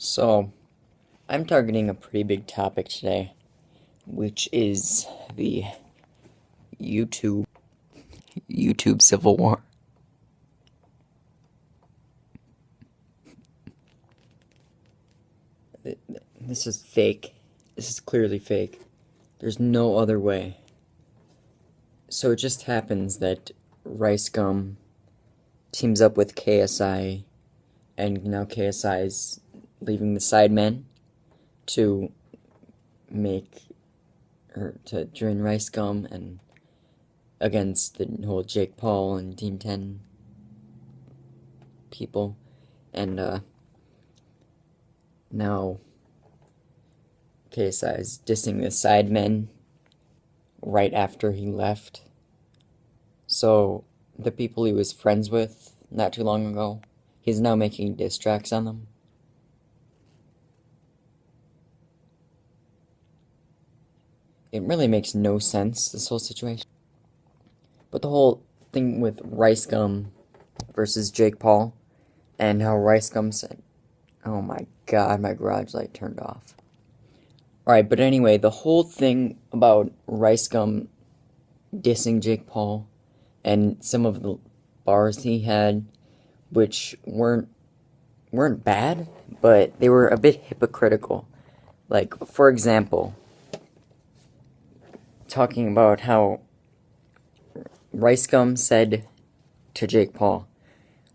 So, I'm targeting a pretty big topic today, which is the YouTube Civil War. This is fake. This is clearly fake. There's no other way. So it just happens that Rice Gum teams up with KSI, and now KSI is leaving the Sidemen to join Rice Gum and against the whole Jake Paul and Team 10 people, and now KSI is dissing the Sidemen right after he left. So the people he was friends with not too long ago, he's now making diss tracks on them. It really makes no sense, this whole situation. But the whole thing with Rice Gum versus Jake Paul, and how Rice Gum said, oh my god, my garage light turned off. Alright, but anyway, the whole thing about Rice Gum dissing Jake Paul, and some of the bars he had, which weren't bad, but they were a bit hypocritical. Like, for example, talking about how Rice Gum said to Jake Paul,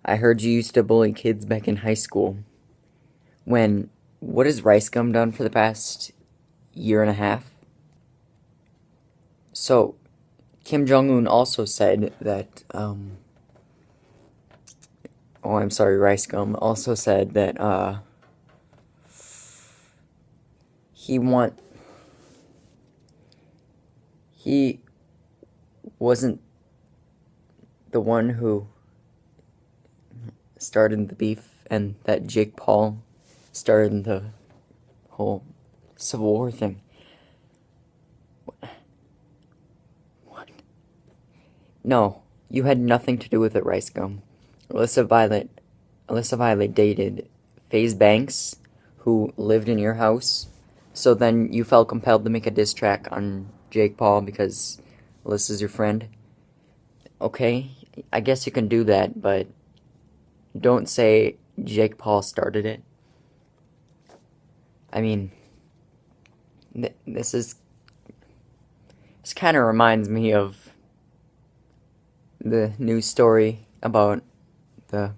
I heard you used to bully kids back in high school. When, what has Rice Gum done for the past year and a half? So, Kim Jong-un also said that, Rice Gum also said that, he wasn't the one who started the beef, and that Jake Paul started the whole Civil War thing. What? No, you had nothing to do with it, Rice Gum. Alyssa Violet dated FaZe Banks, who lived in your house, so then you felt compelled to make a diss track on Jake Paul because Alyssa's your friend. Okay, I guess you can do that, but don't say Jake Paul started it. I mean, this kind of reminds me of the news story about the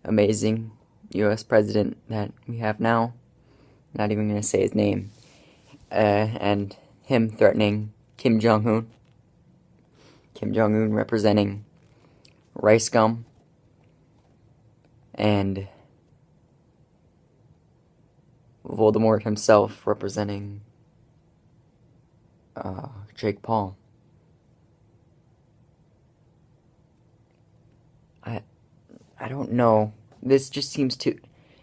amazing U.S. president that we have now. Not even going to say his name. And him threatening Kim Jong-un. Kim Jong-un representing Rice Gum. And Voldemort himself representing Jake Paul. I don't know. This just seems too...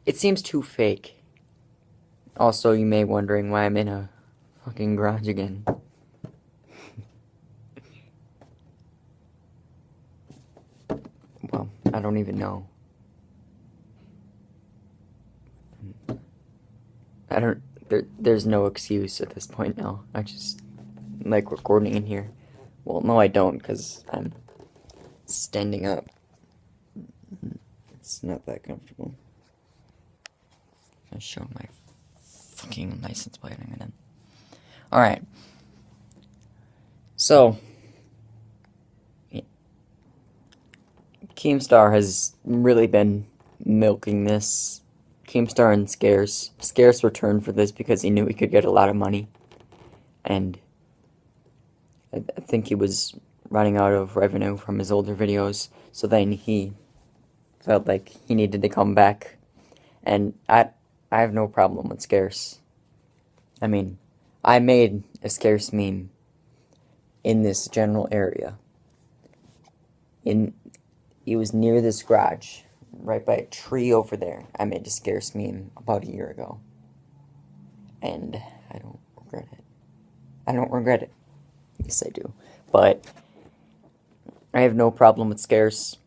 It seems too fake. Also, you may be wondering why I'm in a fucking garage again. Well, I don't even know. There's no excuse at this point now. I just like recording in here. Well, no, I don't, because I'm standing up. It's not that comfortable. I showed my fucking license plate again. Alright. So, Keemstar has really been milking this. Keemstar and Scarce. Scarce returned for this because he knew he could get a lot of money. And I think he was running out of revenue from his older videos. So then he felt like he needed to come back. And I have no problem with Scarce. I mean, I made a Scarce meme in this general area. It was near this garage, right by a tree over there. I made a Scarce meme about a year ago. And I don't regret it. I don't regret it. Yes, I do. But I have no problem with Scarce.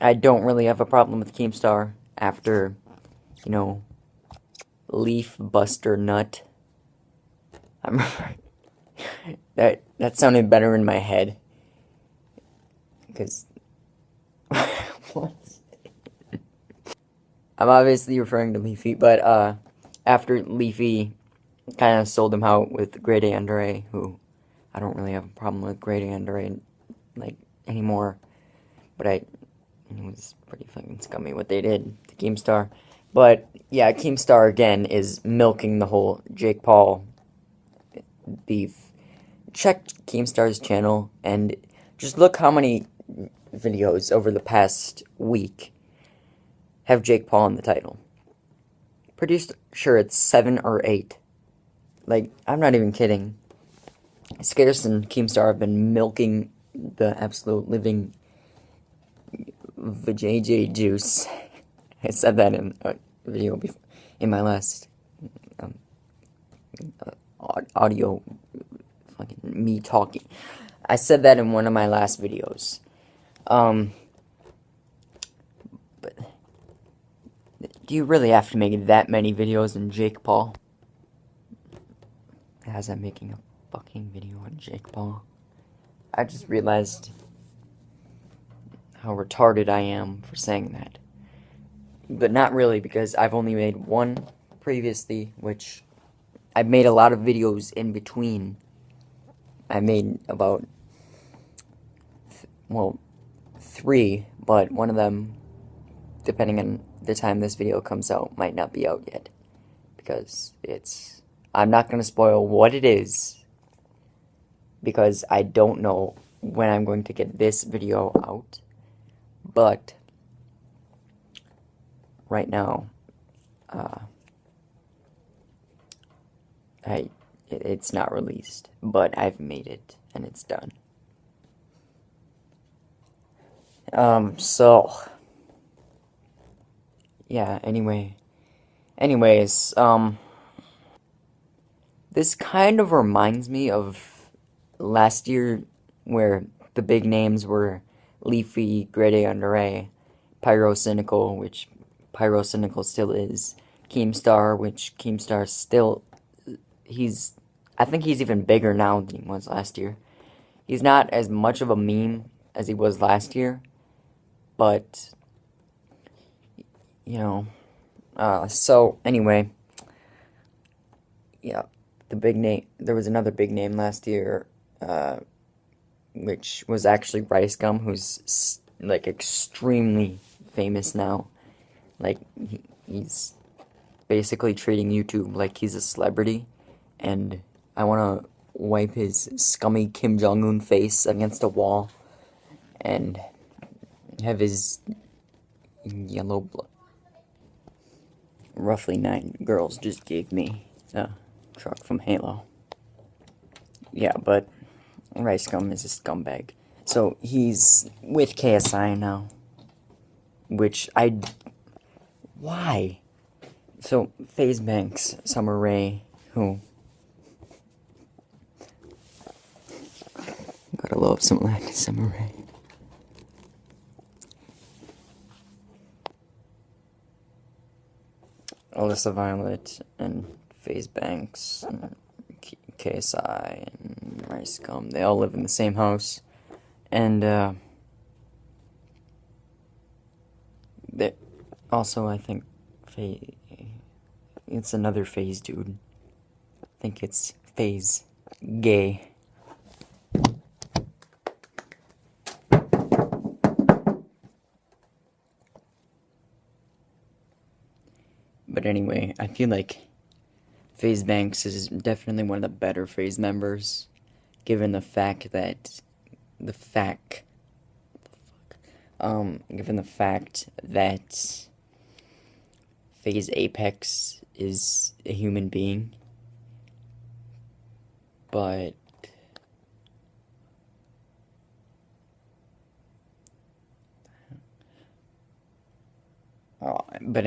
I don't really have a problem with Keemstar after, you know, Leaf Buster Nut. I remember that sounded better in my head. Because what? I'm obviously referring to Leafy, but after Leafy kind of sold him out with Grade A Under A, who I don't really have a problem with Grade A Under A like anymore, but it was pretty fucking scummy what they did to Keemstar. But yeah, Keemstar again is milking the whole Jake Paul beef. Check Keemstar's channel and just look how many videos over the past week have Jake Paul in the title. Pretty sure it's 7 or 8. Like, I'm not even kidding. Scarce and Keemstar have been milking the absolute living vajayjay juice. I said that in a video before, in my last audio, fucking me talking. I said that in one of my last videos. But do you really have to make that many videos on Jake Paul? As I'm making a fucking video on Jake Paul, I just realized how retarded I am for saying that. But not really, because I've only made one previously, which I've made a lot of videos in between. I made about, 3, but one of them, depending on the time this video comes out, might not be out yet. Because I'm not going to spoil what it is, because I don't know when I'm going to get this video out. But right now, it's not released, but I've made it and it's done. So yeah, anyways, this kind of reminds me of last year, where the big names were Leafy, Grade A Under A, Pyrocynical, which Pyrocynical still is, Keemstar, which Keemstar still, I think he's even bigger now than he was last year. He's not as much of a meme as he was last year, but, you know, so, anyway, yeah, the big name, there was another big name last year, which was actually Rice Gum, who's, like, extremely famous now. Like, he's basically treating YouTube like he's a celebrity, and I want to wipe his scummy Kim Jong-un face against a wall, and have his yellow blood. Roughly 9 girls just gave me a truck from Halo. Yeah, but Rice Gum is a scumbag. So he's with KSI now, which why? So FaZe Banks, Summer Rae, who gotta love some like Summer Rae. Alyssa Violet and FaZe Banks and KSI and Rice Gum, they all live in the same house, and also I think it's another FaZe dude. I think it's FaZe Gay. But anyway, I feel like FaZe Banks is definitely one of the better FaZe members, given the fact that FaZe Apex is a human being. But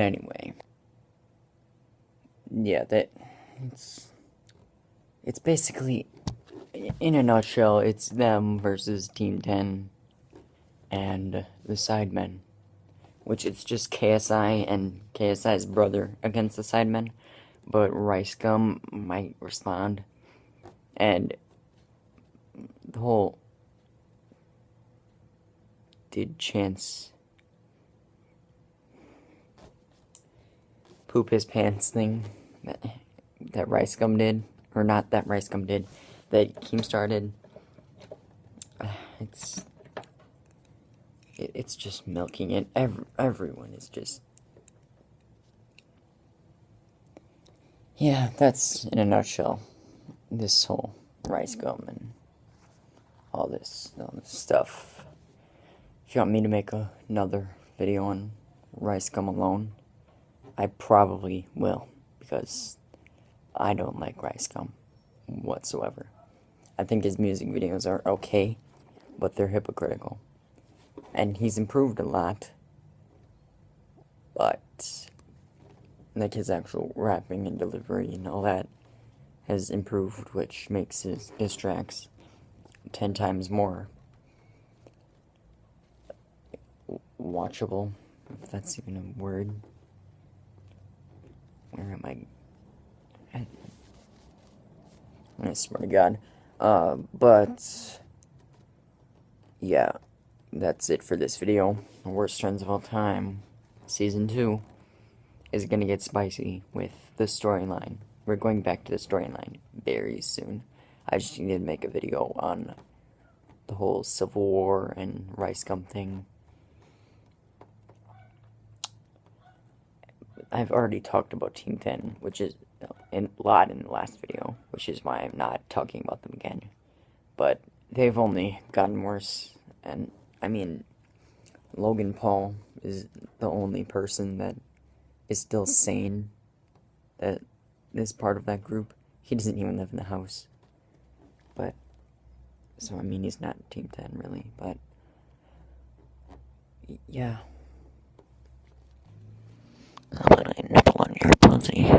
anyway, yeah, it's basically, in a nutshell, it's them versus Team 10 and the Sidemen, which it's just KSI and KSI's brother against the Sidemen, but Rice Gum might respond, and the whole did Chance poop his pants thing that Rice Gum did, or not that Rice Gum did, that Keemstar did. It's just milking it. Everyone is just. Yeah, that's in a nutshell this whole Rice Gum and all this stuff. If you want me to make another video on Rice Gum alone, I probably will, because I don't like Rice Gum whatsoever. I think his music videos are okay, but they're hypocritical. And he's improved a lot, but like his actual rapping and delivery and all that has improved, which makes his tracks 10 times more watchable, if that's even a word. Where am I? I swear to God. But yeah, that's it for this video. Worst Trends of All Time, Season 2, is gonna get spicy with the storyline. We're going back to the storyline very soon. I just need to make a video on the whole Civil War and Rice Gum thing. I've already talked about Team 10, which is a lot in the last video, which is why I'm not talking about them again. But they've only gotten worse, and I mean, Logan Paul is the only person that is still sane that is part of that group. He doesn't even live in the house. But, so I mean, he's not Team 10 really, but yeah. How about I nibble on your pussy?